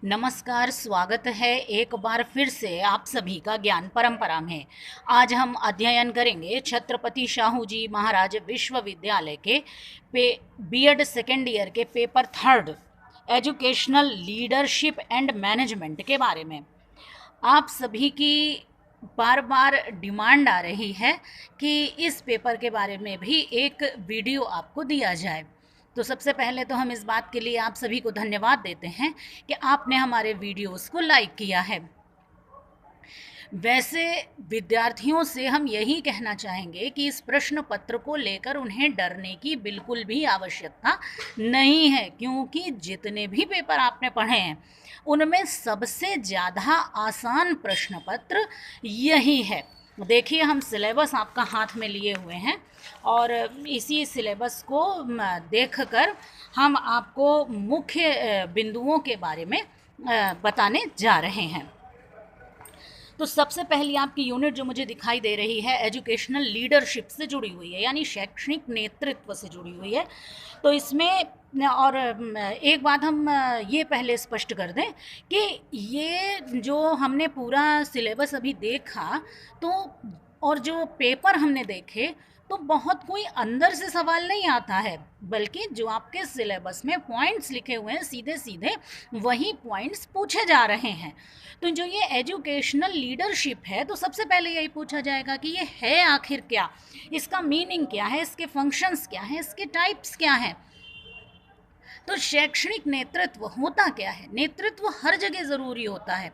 नमस्कार, स्वागत है एक बार फिर से आप सभी का ज्ञान परंपरा में। आज हम अध्ययन करेंगे छत्रपति शाहू जी महाराज विश्वविद्यालय के बीएड सेकेंड ईयर के paper third educational leadership and management के बारे में। आप सभी की बार बार डिमांड आ रही है कि इस पेपर के बारे में भी एक वीडियो आपको दिया जाए। तो सबसे पहले तो हम इस बात के लिए आप सभी को धन्यवाद देते हैं कि आपने हमारे वीडियोस को लाइक किया है। वैसे विद्यार्थियों से हम यही कहना चाहेंगे कि इस प्रश्न पत्र को लेकर उन्हें डरने की बिल्कुल भी आवश्यकता नहीं है, क्योंकि जितने भी पेपर आपने पढ़े हैं उनमें सबसे ज़्यादा आसान प्रश्न पत्र यही है। देखिए, हम सिलेबस आपका हाथ में लिए हुए हैं और इसी सिलेबस को देखकर हम आपको मुख्य बिंदुओं के बारे में बताने जा रहे हैं। तो सबसे पहली आपकी यूनिट जो मुझे दिखाई दे रही है एजुकेशनल लीडरशिप से जुड़ी हुई है, यानी शैक्षणिक नेतृत्व से जुड़ी हुई है। तो इसमें और एक बात हम ये पहले स्पष्ट कर दें कि ये जो हमने पूरा सिलेबस अभी देखा तो और जो पेपर हमने देखे तो बहुत कोई अंदर से सवाल नहीं आता है, बल्कि जो आपके सिलेबस में पॉइंट्स लिखे हुए हैं सीधे सीधे वही पॉइंट्स पूछे जा रहे हैं। तो जो ये एजुकेशनल लीडरशिप है तो सबसे पहले यही पूछा जाएगा कि ये है आखिर क्या, इसका मीनिंग क्या है, इसके फंक्शंस क्या हैं, इसके टाइप्स क्या हैं। तो शैक्षणिक नेतृत्व होता क्या है? नेतृत्व हर जगह ज़रूरी होता है।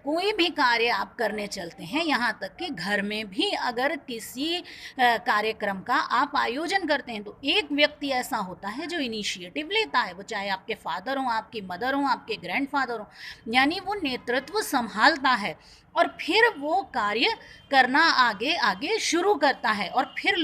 कोई भी कार्य आप करने चलते हैं, यहाँ तक कि घर में भी अगर किसी कार्यक्रम का आप आयोजन करते हैं तो एक व्यक्ति ऐसा होता है जो इनिशिएटिव लेता है, वो चाहे आपके फादर हों, आपकी मदर हों, आपके ग्रैंडफादर हों, यानी वो नेतृत्व संभालता है और फिर वो कार्य करना आगे आगे शुरू करता है और फिर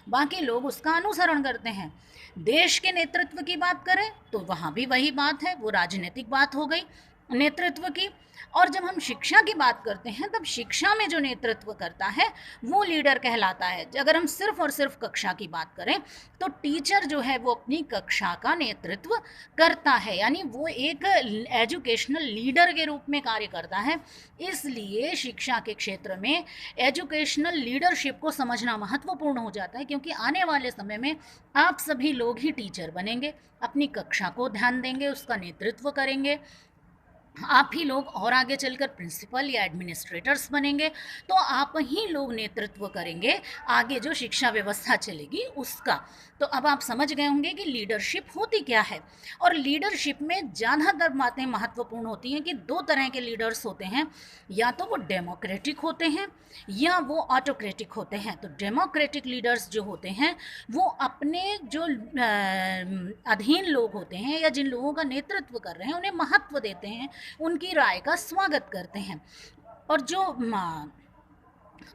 बाकी लोग उसका अनुसरण करते हैं। देश के नेतृत्व की बात करें तो वहाँ भी वही बात है, वो राजनीतिक बात हो गई नेतृत्व की। और जब हम शिक्षा की बात करते हैं तब शिक्षा में जो नेतृत्व करता है वो लीडर कहलाता है। अगर हम सिर्फ और सिर्फ कक्षा की बात करें तो टीचर जो है वो अपनी कक्षा का नेतृत्व करता है, यानी वो एक एजुकेशनल लीडर के रूप में कार्य करता है। इसलिए शिक्षा के क्षेत्र में एजुकेशनल लीडरशिप को समझना महत्वपूर्ण हो जाता है, क्योंकि आने वाले समय में आप सभी लोग ही टीचर बनेंगे, अपनी कक्षा को ध्यान देंगे, उसका नेतृत्व करेंगे। आप ही लोग और आगे चलकर प्रिंसिपल या एडमिनिस्ट्रेटर्स बनेंगे, तो आप ही लोग नेतृत्व करेंगे आगे जो शिक्षा व्यवस्था चलेगी उसका। तो अब आप समझ गए होंगे कि लीडरशिप होती क्या है। और लीडरशिप में ज़्यादातर बातें महत्वपूर्ण होती हैं कि दो तरह के लीडर्स होते हैं, या तो वो डेमोक्रेटिक होते हैं या वो ऑटोक्रेटिक होते हैं। तो डेमोक्रेटिक लीडर्स जो होते हैं वो अपने जो अधीन लोग होते हैं या जिन लोगों का नेतृत्व कर रहे हैं उन्हें महत्व देते हैं, उनकी राय का स्वागत करते हैं। और जो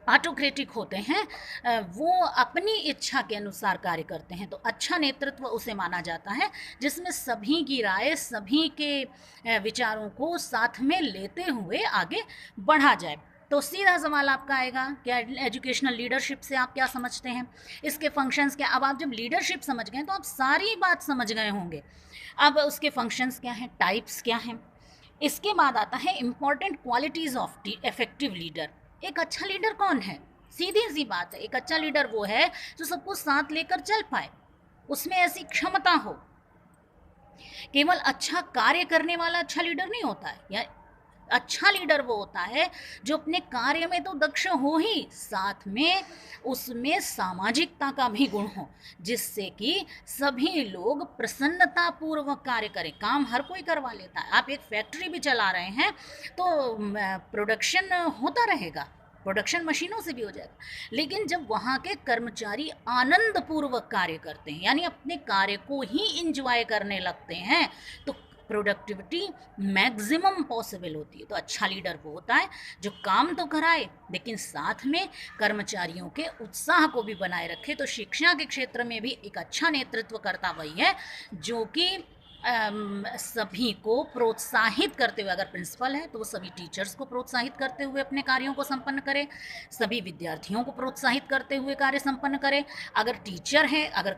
ऑटोक्रेटिक होते हैं वो अपनी इच्छा के अनुसार कार्य करते हैं। तो अच्छा नेतृत्व उसे माना जाता है जिसमें सभी की राय, सभी के विचारों को साथ में लेते हुए आगे बढ़ा जाए। तो सीधा सवाल आपका आएगा, क्या एजुकेशनल लीडरशिप से आप क्या समझते हैं, इसके फंक्शंस क्या। अब आप जब लीडरशिप समझ गए तो आप सारी बात समझ गए होंगे। अब उसके फंक्शंस क्या हैं, टाइप्स क्या हैं। इसके बाद आता है important qualities of effective leader. एक अच्छा लीडर कौन है? सीधी सी बात है, एक अच्छा लीडर वो है जो सबको साथ लेकर चल पाए, उसमें ऐसी क्षमता हो। केवल अच्छा कार्य करने वाला अच्छा लीडर नहीं होता है, या अच्छा लीडर वो होता है जो अपने कार्य में तो दक्ष हो ही, साथ में उसमें सामाजिकता का भी गुण हो, जिससे कि सभी लोग प्रसन्नता पूर्वक कार्य करें। काम हर कोई करवा लेता है। आप एक फैक्ट्री भी चला रहे हैं तो प्रोडक्शन होता रहेगा, प्रोडक्शन मशीनों से भी हो जाएगा, लेकिन जब वहाँ के कर्मचारी आनंद पूर्वक कार्य करते हैं, यानी अपने कार्य को ही इंजॉय करने लगते हैं, तो प्रोडक्टिविटी मैक्सिमम पॉसिबल होती है। तो अच्छा लीडर वो होता है जो काम तो कराए लेकिन साथ में कर्मचारियों के उत्साह को भी बनाए रखे। तो शिक्षा के क्षेत्र में भी एक अच्छा नेतृत्व करता वही है जो कि सभी को प्रोत्साहित करते हुए, अगर प्रिंसिपल है तो वो सभी टीचर्स को प्रोत्साहित करते हुए अपने कार्यों को संपन्न करे, सभी विद्यार्थियों को प्रोत्साहित करते हुए कार्य संपन्न करे। अगर टीचर है, अगर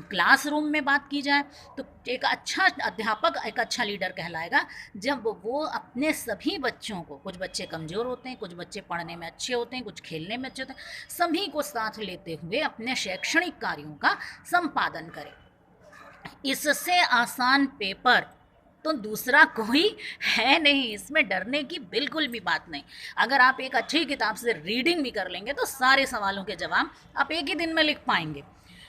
क्लासरूम में बात की जाए तो एक अच्छा अध्यापक एक अच्छा लीडर कहलाएगा जब वो अपने सभी बच्चों को, कुछ बच्चे कमज़ोर होते हैं, कुछ बच्चे पढ़ने में अच्छे होते हैं, कुछ खेलने में अच्छे होते हैं, सभी को साथ लेते हुए अपने शैक्षणिक कार्यों का संपादन करे। इससे आसान पेपर तो दूसरा कोई है नहीं, इसमें डरने की बिल्कुल भी बात नहीं। अगर आप एक अच्छी किताब से रीडिंग भी कर लेंगे तो सारे सवालों के जवाब आप एक ही दिन में लिख पाएंगे।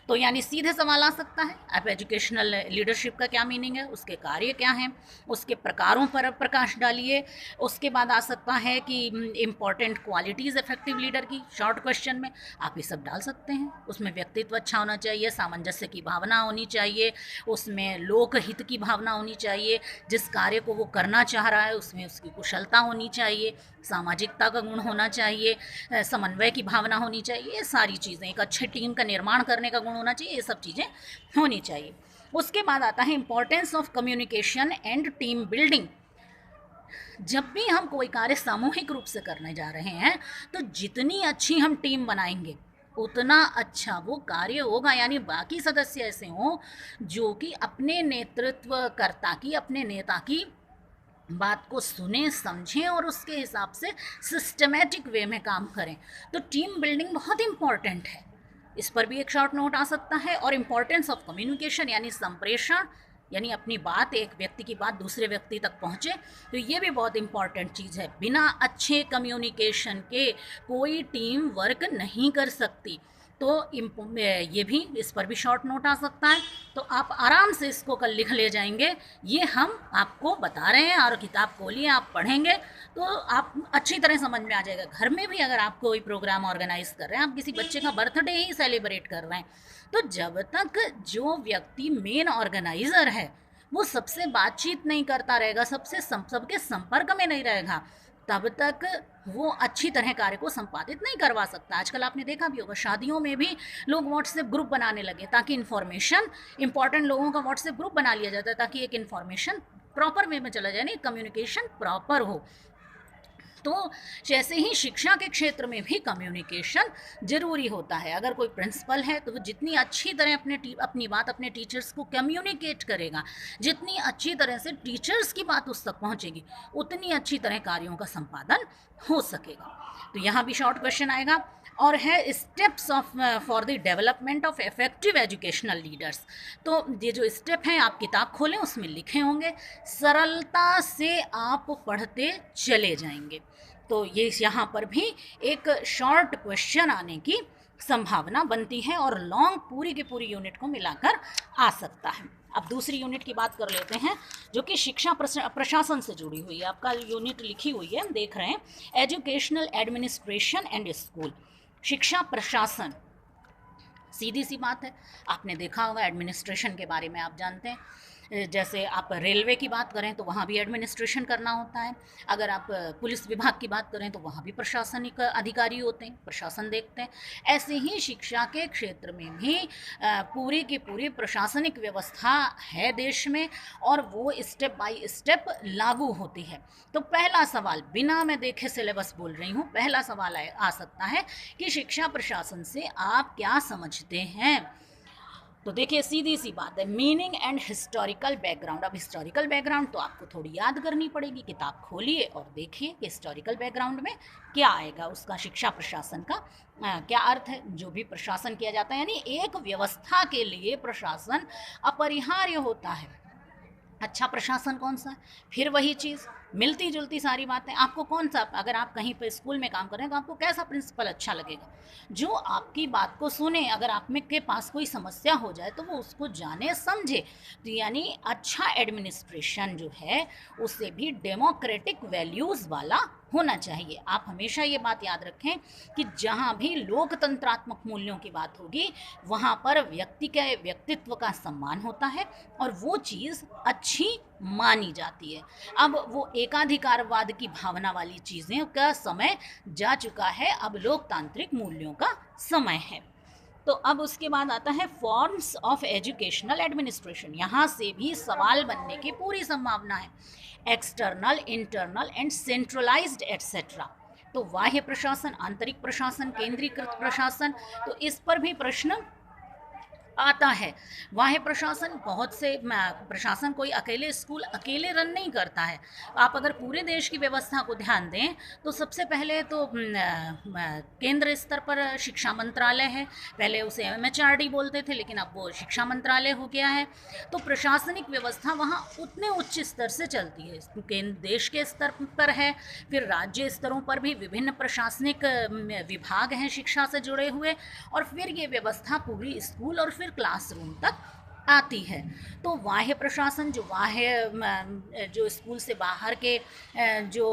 तो यानी सीधे सवाल आ सकता है, आप एजुकेशनल लीडरशिप का क्या मीनिंग है, उसके कार्य क्या हैं, उसके प्रकारों पर प्रकाश डालिए। उसके बाद आ सकता है कि इम्पॉर्टेंट क्वालिटीज़ इफेक्टिव लीडर की, शॉर्ट क्वेश्चन में आप ये सब डाल सकते हैं। उसमें व्यक्तित्व अच्छा होना चाहिए, सामंजस्य की भावना होनी चाहिए, उसमें लोकहित की भावना होनी चाहिए, जिस कार्य को वो करना चाह रहा है उसमें उसकी कुशलता होनी चाहिए, सामाजिकता का गुण होना चाहिए, समन्वय की भावना होनी चाहिए, ये सारी चीज़ें, एक अच्छी टीम का निर्माण करने का गुण होना चाहिए, ये सब चीज़ें होनी चाहिए। उसके बाद आता है importance of communication and team building. जब भी हम कोई कार्य सामूहिक रूप से करने जा रहे हैं तो जितनी अच्छी हम टीम बनाएंगे उतना अच्छा वो कार्य होगा। यानी बाकी सदस्य ऐसे हों जो कि अपने नेतृत्वकर्ता की, अपने नेता की बात को सुने, समझें और उसके हिसाब से सिस्टमेटिक वे में काम करें। तो टीम बिल्डिंग बहुत इम्पॉर्टेंट है, इस पर भी एक शॉर्ट नोट आ सकता है। और इम्पॉर्टेंस ऑफ कम्युनिकेशन यानी संप्रेषण, यानी अपनी बात, एक व्यक्ति की बात दूसरे व्यक्ति तक पहुँचे, तो ये भी बहुत इम्पॉर्टेंट चीज़ है। बिना अच्छे कम्युनिकेशन के कोई टीम वर्क नहीं कर सकती। तो ये भी, इस पर भी शॉर्ट नोट आ सकता है। तो आप आराम से इसको कल लिख ले जाएंगे, ये हम आपको बता रहे हैं, और किताब खोलिए, आप पढ़ेंगे तो आप अच्छी तरह समझ में आ जाएगा। घर में भी अगर आप कोई प्रोग्राम ऑर्गेनाइज कर रहे हैं, आप किसी बच्चे का बर्थडे ही सेलिब्रेट कर रहे हैं, तो जब तक जो व्यक्ति मेन ऑर्गेनाइज़र है वो सबसे बातचीत नहीं करता रहेगा, सबके संपर्क में नहीं रहेगा, तब तक वो अच्छी तरह कार्य को संपादित नहीं करवा सकता। आजकल आपने देखा भी होगा, शादियों में भी लोग व्हाट्सएप ग्रुप बनाने लगे ताकि इन्फॉर्मेशन, इंपॉर्टेंट लोगों का व्हाट्सएप ग्रुप बना लिया जाता है ताकि एक इन्फॉर्मेशन प्रॉपर वे में चला जाए, नहीं कम्युनिकेशन प्रॉपर हो। तो जैसे ही शिक्षा के क्षेत्र में भी कम्युनिकेशन ज़रूरी होता है। अगर कोई प्रिंसिपल है तो वो जितनी अच्छी तरह अपनी बात अपने टीचर्स को कम्युनिकेट करेगा, जितनी अच्छी तरह से टीचर्स की बात उस तक पहुंचेगी, उतनी अच्छी तरह कार्यों का संपादन हो सकेगा। तो यहाँ भी शॉर्ट क्वेश्चन आएगा और है steps of for the development of effective educational leaders. तो ये जो स्टेप हैं आप किताब खोलें, उसमें लिखे होंगे, सरलता से आप पढ़ते चले जाएंगे। तो ये यहाँ पर भी एक शॉर्ट क्वेश्चन आने की संभावना बनती है और लॉन्ग पूरी की पूरी यूनिट को मिलाकर आ सकता है। अब दूसरी यूनिट की बात कर लेते हैं जो कि शिक्षा प्रशासन से जुड़ी हुई है। आपका यूनिट लिखी हुई है, हम देख रहे हैं, एजुकेशनल एडमिनिस्ट्रेशन एंड स्कूल। शिक्षा प्रशासन, सीधी सी बात है, आपने देखा होगा एडमिनिस्ट्रेशन के बारे में आप जानते हैं। जैसे आप रेलवे की बात करें तो वहाँ भी एडमिनिस्ट्रेशन करना होता है, अगर आप पुलिस विभाग की बात करें तो वहाँ भी प्रशासनिक अधिकारी होते हैं, प्रशासन देखते हैं। ऐसे ही शिक्षा के क्षेत्र में भी पूरी की पूरी प्रशासनिक व्यवस्था है देश में और वो स्टेप बाय स्टेप लागू होती है। तो पहला सवाल, बिना मैं देखे सिलेबस बोल रही हूँ, पहला सवाल आ सकता है कि शिक्षा प्रशासन से आप क्या समझते हैं। तो देखिए सीधी सी बात है, मीनिंग एंड हिस्टोरिकल बैकग्राउंड। अब हिस्टोरिकल बैकग्राउंड तो आपको थोड़ी याद करनी पड़ेगी, किताब खोलिए और देखिए कि हिस्टोरिकल बैकग्राउंड में क्या आएगा, उसका शिक्षा प्रशासन का क्या अर्थ है। जो भी प्रशासन किया जाता है, यानी एक व्यवस्था के लिए प्रशासन अपरिहार्य होता है। अच्छा प्रशासन कौन सा है, फिर वही चीज़, मिलती जुलती सारी बातें। आपको कौन सा, अगर आप कहीं पर स्कूल में काम कर रहे हैं तो आपको कैसा प्रिंसिपल अच्छा लगेगा, जो आपकी बात को सुने, अगर आप में के पास कोई समस्या हो जाए तो वो उसको जाने समझे। तो यानी अच्छा एडमिनिस्ट्रेशन जो है उसे भी डेमोक्रेटिक वैल्यूज़ वाला होना चाहिए। आप हमेशा ये बात याद रखें कि जहाँ भी लोकतंत्रात्मक मूल्यों की बात होगी वहाँ पर व्यक्ति के व्यक्तित्व का सम्मान होता है और वो चीज़ अच्छी मानी जाती है। अब वो एकाधिकारवाद की भावना वाली चीज़ें का समय जा चुका है, अब लोकतांत्रिक मूल्यों का समय है। तो अब उसके बाद आता है फॉर्म्स ऑफ एजुकेशनल एडमिनिस्ट्रेशन। यहाँ से भी सवाल बनने की पूरी संभावना है। External, internal and centralised etcetera. तो बाह्य प्रशासन, आंतरिक प्रशासन, केंद्रीकृत प्रशासन, तो इस पर भी प्रश्न आता है। बाह्य प्रशासन, बहुत से प्रशासन कोई अकेले स्कूल अकेले रन नहीं करता है। आप अगर पूरे देश की व्यवस्था को ध्यान दें तो सबसे पहले तो केंद्र स्तर पर शिक्षा मंत्रालय है। पहले उसे MHRD बोलते थे, लेकिन अब वो शिक्षा मंत्रालय हो गया है। तो प्रशासनिक व्यवस्था वहाँ उतने उच्च स्तर से चलती है। केंद्र देश के स्तर पर है, फिर राज्य स्तरों पर भी विभिन्न प्रशासनिक विभाग हैं शिक्षा से जुड़े हुए, और फिर ये व्यवस्था पूरी स्कूल और फिर क्लासरूम तक आती है। तो बाह्य प्रशासन, जो स्कूल से बाहर के जो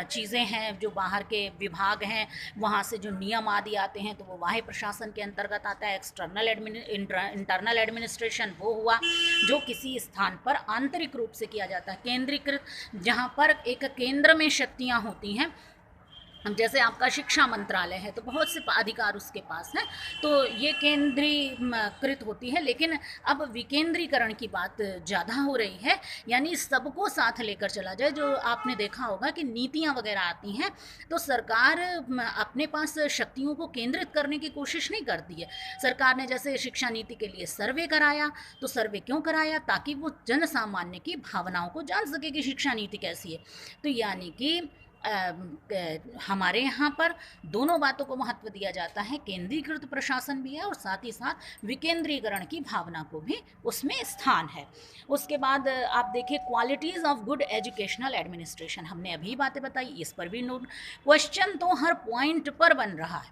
चीज़ें हैं, जो बाहर के विभाग हैं, वहाँ से जो नियम आदि आते हैं, तो वो बाह्य प्रशासन के अंतर्गत आता है। एक्सटर्नल इंटरनल एडमिनिस्ट्रेशन वो हुआ जो किसी स्थान पर आंतरिक रूप से किया जाता है। केंद्रीकृत, जहाँ पर एक केंद्र में शक्तियाँ होती हैं, जैसे शिक्षा मंत्रालय है तो बहुत से अधिकार उसके पास हैं, तो ये केंद्रीकृत होती है। लेकिन अब विकेंद्रीकरण की बात ज़्यादा हो रही है, यानी सबको साथ लेकर चला जाए। जो आपने देखा होगा कि नीतियाँ वगैरह आती हैं तो सरकार अपने पास शक्तियों को केंद्रित करने की कोशिश नहीं करती है। सरकार ने जैसे शिक्षा नीति के लिए सर्वे कराया, तो सर्वे क्यों कराया? ताकि वो जन सामान्य की भावनाओं को जान सके कि शिक्षा नीति कैसी है। तो यानी कि हमारे यहाँ पर दोनों बातों को महत्व दिया जाता है। केंद्रीकृत प्रशासन भी है और साथ ही साथ विकेंद्रीकरण की भावना को भी उसमें स्थान है। उसके बाद आप देखिए qualities of good educational administration, हमने अभी बातें बताई, इस पर भी नोट क्वेश्चन तो हर पॉइंट पर बन रहा है,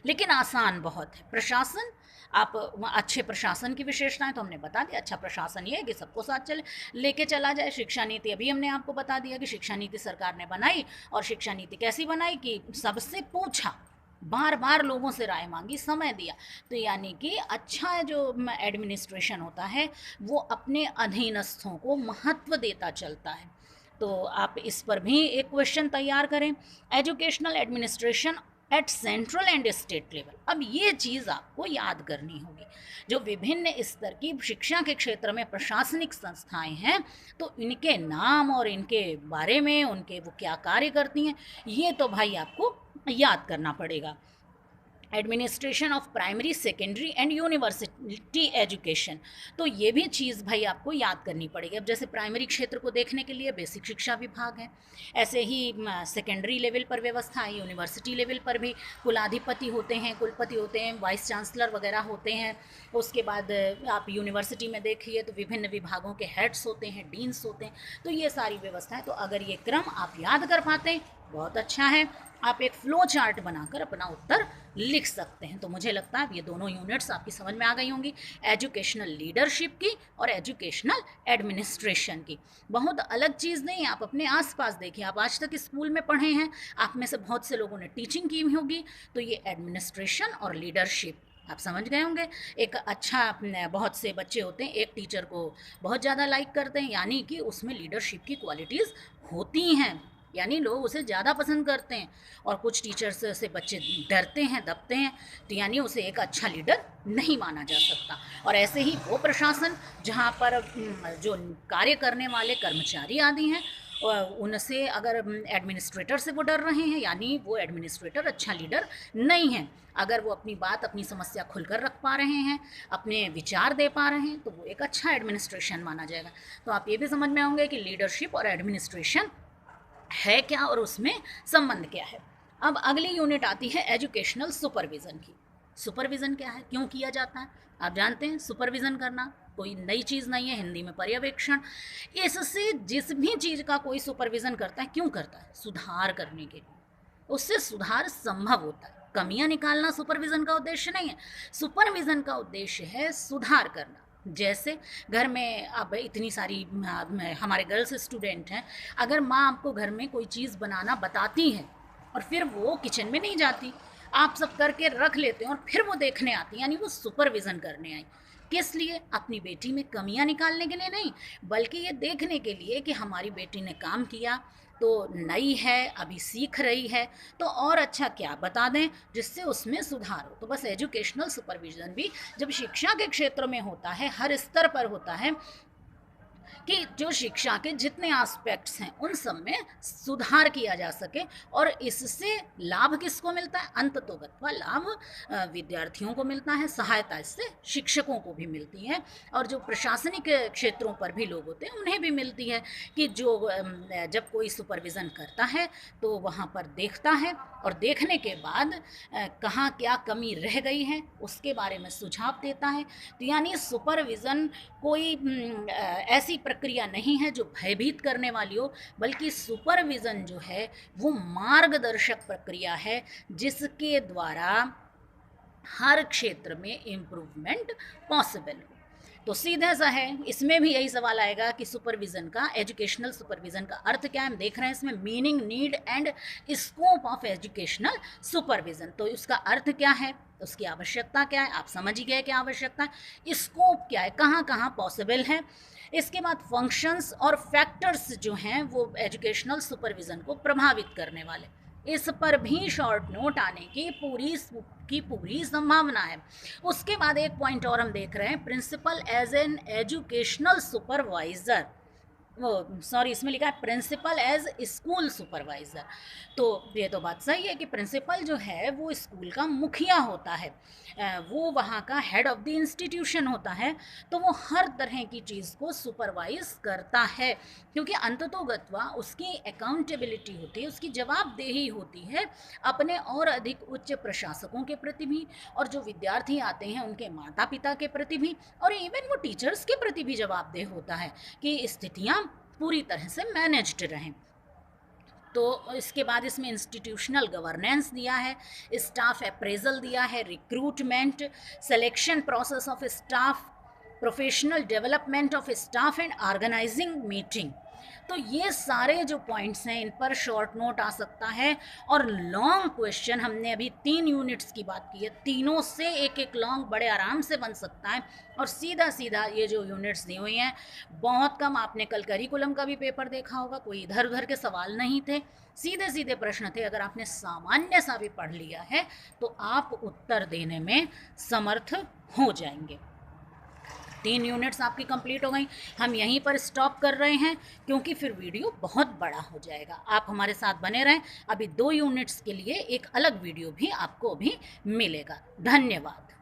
लेकिन आसान बहुत है। प्रशासन, आप अच्छे प्रशासन की विशेषताएं तो हमने बता दिया। अच्छा प्रशासन ये है कि सबको साथ लेके चला जाए। शिक्षा नीति अभी हमने आपको बता दिया कि शिक्षा नीति सरकार ने बनाई, और शिक्षा नीति कैसी बनाई कि सबसे पूछा, बार बार लोगों से राय मांगी, समय दिया। तो यानी कि अच्छा जो एडमिनिस्ट्रेशन होता है वो अपने अधीनस्थों को महत्व देता चलता है। तो आप इस पर भी एक क्वेश्चन तैयार करें। Educational administration at central and state level. अब ये चीज़ आपको याद करनी होगी। जो विभिन्न स्तर की शिक्षा के क्षेत्र में प्रशासनिक संस्थाएं हैं, तो इनके नाम और इनके बारे में, उनके वो क्या कार्य करती हैं, ये तो भाई आपको याद करना पड़ेगा। Administration of primary, secondary and university education, तो ये भी चीज़ भाई आपको याद करनी पड़ेगी। अब जैसे प्राइमरी क्षेत्र को देखने के लिए बेसिक शिक्षा विभाग है, ऐसे ही सेकेंडरी लेवल पर व्यवस्था है, यूनिवर्सिटी लेवल पर भी कुलाधिपति होते हैं, कुलपति होते हैं, वाइस चांसलर वगैरह होते हैं। उसके बाद आप यूनिवर्सिटी में देखिए तो विभिन्न विभागों के हेड्स होते हैं, डीन्स होते हैं। तो ये सारी व्यवस्था है। तो अगर ये क्रम आप याद कर पाते हैं बहुत अच्छा है। आप एक फ्लो चार्ट बनाकर अपना उत्तर लिख सकते हैं। तो मुझे लगता है ये दोनों यूनिट्स आपकी समझ में आ गई होंगी, एजुकेशनल लीडरशिप की और एजुकेशनल एडमिनिस्ट्रेशन की। बहुत अलग चीज़ नहीं है, आप अपने आसपास देखिए। आप आज तक स्कूल में पढ़े हैं, आप में से बहुत से लोगों ने टीचिंग की होगी, तो ये एडमिनिस्ट्रेशन और लीडरशिप आप समझ गए होंगे। एक अच्छा, बहुत से बच्चे होते हैं एक टीचर को बहुत ज़्यादा लाइक करते हैं, यानी कि उसमें लीडरशिप की क्वालिटीज़ होती हैं, यानी लोग उसे ज़्यादा पसंद करते हैं। और कुछ टीचर्स से बच्चे डरते हैं, दबते हैं, तो यानी उसे एक अच्छा लीडर नहीं माना जा सकता। और ऐसे ही वो प्रशासन जहाँ पर जो कार्य करने वाले कर्मचारी आदि हैं, उनसे अगर एडमिनिस्ट्रेटर से वो डर रहे हैं, यानी वो एडमिनिस्ट्रेटर अच्छा लीडर नहीं है। अगर वो अपनी बात, अपनी समस्या खुलकर रख पा रहे हैं, अपने विचार दे पा रहे हैं, तो वो एक अच्छा एडमिनिस्ट्रेशन माना जाएगा। तो आप ये भी समझ में होंगे कि लीडरशिप और एडमिनिस्ट्रेशन है क्या और उसमें संबंध क्या है। अब अगली यूनिट आती है एजुकेशनल सुपरविज़न की। सुपरविज़न क्या है, क्यों किया जाता है? आप जानते हैं सुपरविज़न करना कोई नई चीज़ नहीं है, हिंदी में पर्यवेक्षण। इससे जिस भी चीज़ का कोई सुपरविज़न करता है, क्यों करता है? सुधार करने के लिए, उससे सुधार संभव होता है। कमियां निकालना सुपरविज़न का उद्देश्य नहीं है। सुपरविज़न का उद्देश्य है सुधार करना। जैसे घर में अब इतनी सारी हमारे गर्ल्स स्टूडेंट हैं, अगर माँ आपको घर में कोई चीज़ बनाना बताती है और फिर वो किचन में नहीं जाती, आप सब करके रख लेते हैं और फिर वो देखने आती, यानी वो सुपरविज़न करने आई। किस लिए? अपनी बेटी में कमियां निकालने के लिए नहीं, बल्कि ये देखने के लिए कि हमारी बेटी ने काम किया तो नई है, अभी सीख रही है, तो और अच्छा क्या बता दें जिससे उसमें सुधार हो। तो बस एजुकेशनल सुपरविजन भी जब शिक्षा के क्षेत्र में होता है, हर स्तर पर होता है, कि जो शिक्षा के जितने एस्पेक्ट्स हैं उन सब में सुधार किया जा सके, और इससे लाभ किसको मिलता है? अंततोगत्वा लाभ विद्यार्थियों को मिलता है, सहायता इससे शिक्षकों को भी मिलती है, और जो प्रशासनिक क्षेत्रों पर भी लोग होते हैं उन्हें भी मिलती है, कि जो जब कोई सुपरविज़न करता है तो वहाँ पर देखता है, और देखने के बाद कहाँ क्या कमी रह गई है उसके बारे में सुझाव देता है। तो यानी सुपरविज़न कोई ऐसी प्रक्रिया नहीं है जो भयभीत करने वाली हो, बल्कि सुपरविज़न जो है वो मार्गदर्शक प्रक्रिया है जिसके द्वारा हर क्षेत्र में इम्प्रूवमेंट पॉसिबल हो। तो सीधा सा है, इसमें भी यही सवाल आएगा कि सुपरविज़न का, एजुकेशनल सुपरविज़न का अर्थ क्या है। हम देख रहे हैं इसमें meaning, need and scope of educational supervision. तो उसका अर्थ क्या है, उसकी आवश्यकता क्या है, आप समझ ही गए क्या आवश्यकता है, स्कोप क्या है, कहाँ कहाँ पॉसिबल है। इसके बाद फंक्शंस और फैक्टर्स जो हैं वो एजुकेशनल सुपरविज़न को प्रभावित करने वाले, इस पर भी शॉर्ट नोट आने की पूरी संभावना है। उसके बाद एक पॉइंट और हम देख रहे हैं, principal as an educational supervisor, वो सॉरी इसमें लिखा है प्रिंसिपल एज स्कूल सुपरवाइज़र। तो ये तो बात सही है कि प्रिंसिपल जो है वो स्कूल का मुखिया होता है, वो वहाँ का हेड ऑफ़ द इंस्टीट्यूशन होता है, तो वो हर तरह की चीज़ को सुपरवाइज़ करता है, क्योंकि अंततोगत्वा उसकी अकाउंटेबिलिटी होती है, उसकी जवाबदेही होती है अपने और अधिक उच्च प्रशासकों के प्रति भी, और जो विद्यार्थी आते हैं उनके माता पिता के प्रति भी, और इवन वो टीचर्स के प्रति भी जवाबदेह होता है कि स्थितियाँ पूरी तरह से मैनेज्ड रहें। तो इसके बाद इसमें इंस्टीट्यूशनल गवर्नेंस दिया है, स्टाफ अप्रेजल दिया है, recruitment, selection process of staff, professional development of staff and organizing meeting. तो ये सारे जो पॉइंट्स हैं इन पर शॉर्ट नोट आ सकता है, और लॉन्ग क्वेश्चन, हमने अभी 3 यूनिट्स की बात की है, तीनों से एक एक लॉन्ग बड़े आराम से बन सकता है। और सीधा सीधा ये जो यूनिट्स दी हुई हैं, बहुत कम, आपने कल करिकुलम का भी पेपर देखा होगा, कोई इधर उधर के सवाल नहीं थे, सीधे सीधे प्रश्न थे। अगर आपने सामान्य सा भी पढ़ लिया है तो आप उत्तर देने में समर्थ हो जाएंगे। 3 यूनिट्स आपकी कंप्लीट हो गई। हम यहीं पर स्टॉप कर रहे हैं क्योंकि फिर वीडियो बहुत बड़ा हो जाएगा। आप हमारे साथ बने रहें, अभी 2 यूनिट्स के लिए एक अलग वीडियो भी आपको भी मिलेगा। धन्यवाद।